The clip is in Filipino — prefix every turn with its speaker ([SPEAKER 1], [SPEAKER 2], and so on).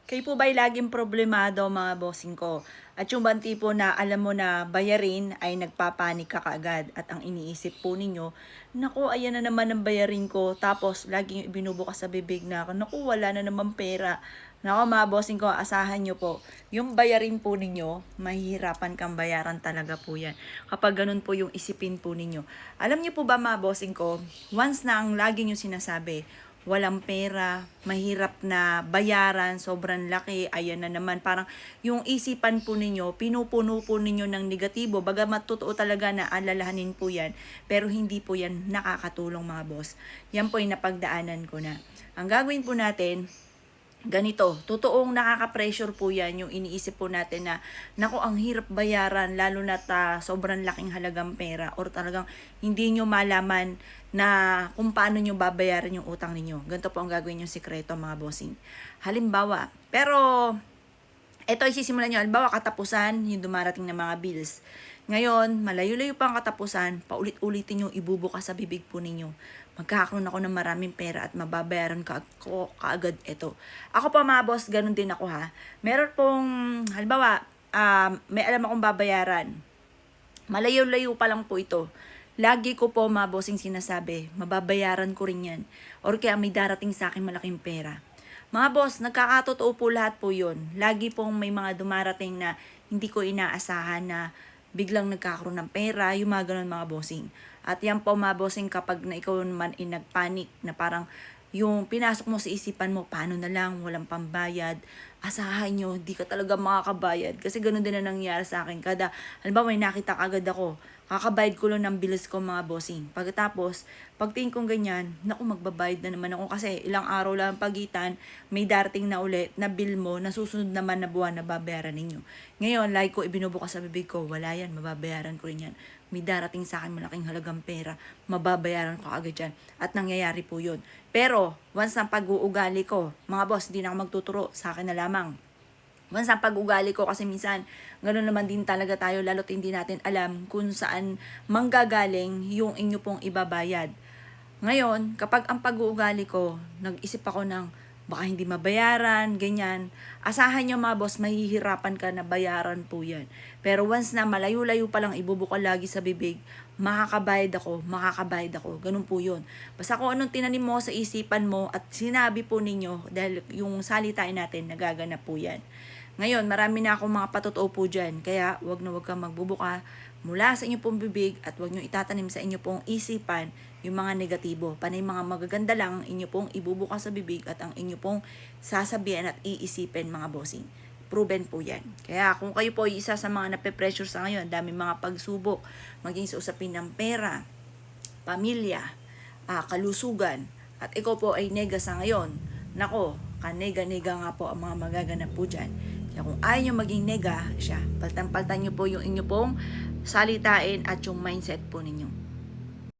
[SPEAKER 1] Kayo po ba'y laging problemado mga bossing ko? At yung bang tipo na alam mo na bayarin ay nagpapanik ka kaagad at ang iniisip po ninyo, naku, ayan na naman ang bayarin ko. Tapos laging ibinubukas sa bibig na, naku, wala na naman pera. Naku mga bossing ko, asahan nyo po. Yung bayarin po ninyo, mahihirapan kang bayaran talaga po yan. Kapag ganun po yung isipin po ninyo. Alam nyo po ba mga bossing ko, once na ang lagi nyo sinasabi, walang pera, mahirap na bayaran, sobrang laki, ayan na naman. Parang yung isipan po ninyo, pinupuno po ninyo ng negatibo. Bagamat totoo talaga na alalahanin po yan, pero hindi po yan nakakatulong mga boss. Yan po yung napagdaanan ko na. Ang gagawin po natin, ganito, totoong nakaka-pressure po yan yung iniisip po natin na naku, ang hirap bayaran lalo na sobrang laking halagang pera or talagang hindi nyo malaman na kung paano nyo babayaran yung utang ninyo. Ganito po ang gagawin yung sikreto mga bossing. Halimbawa, pero ito ay sisimulan nyo, halimbawa katapusan yung dumarating na mga bills. Ngayon, malayo-layo pa ang katapusan, paulit-ulitin yung ibubukas sa bibig po ninyo. Magkakaroon ako ng maraming pera at mababayaran ka ako kaagad ito. Ako pa mga boss, ganun din ako ha. Meron pong, halimbawa, may alam akong babayaran. Malayo-layo pa lang po ito. Lagi ko po mga bossing sinasabi, mababayaran ko rin yan. Or kaya may darating sa akin malaking pera. Mga boss, nagkakatotoo po lahat po yun. Lagi pong may mga dumarating na hindi ko inaasahan na biglang nagkakaroon ng pera, yung mga ganun mga bossing. At yan po mga bossing kapag na ikaw naman nagpanic na parang yung pinasok mo sa isipan mo, paano na lang, walang pambayad, asahan nyo, di ka talaga makakabayad. Kasi ganun din na nangyari sa akin. Kada, halimbawa may nakita agad ako, kakabayad ko lang ng bills ko mga bossing. Pagkatapos, pagtingin kong ganyan, naku, magbabayad na naman ako kasi ilang araw lang pagitan, may darating na ulit na bill mo, na susunod naman na buwan na babayaran ninyo. Ngayon, like ko, ibinubukas sa bibig ko, wala yan, mababayaran ko rin yan. May darating sa akin malaking halagang pera, mababayaran ko agad yan. At nangyayari po yun. Pero, once na pag-uugali ko, mga boss, hindi na ako magtuturo, sa akin na lamang. Once na pag-ugali ko kasi minsan, gano'n naman din talaga tayo, lalo't hindi natin alam kung saan manggagaling yung inyo pong ibabayad. Ngayon, kapag ang pag-uugali ko, nag-isip ako ng baka hindi mabayaran, ganyan. Asahan nyo mga boss, mahihirapan ka na bayaran po yan. Pero once na malayo-layo pa lang ibubuka lagi sa bibig, makakabayad ako. Ganun po yun. Basta kung anong tinanim mo sa isipan mo at sinabi po ninyo, dahil yung salitain natin, nagaganap po yan. Ngayon, marami na akong mga patotoo po dyan. Kaya, wag kang magbubuka mula sa inyo pong bibig at wag nyo itatanim sa inyo pong isipan yung mga negatibo. Panay mga magaganda lang ang inyo pong ibubuka sa bibig at ang inyo pong sasabihan at iisipin mga bossing. Proven po yan. Kaya kung kayo po ay isa sa mga nape-pressure sa ngayon, dami mga pagsubok, maging sa usapin ng pera, pamilya, kalusugan, at ikaw po ay nega sa ngayon, nako, kanega-nega nga po ang mga magaganap po dyan. Kaya kung ayaw nyo maging nega siya, paltan-paltan nyo po yung inyo pong salitain at yung mindset po ninyo.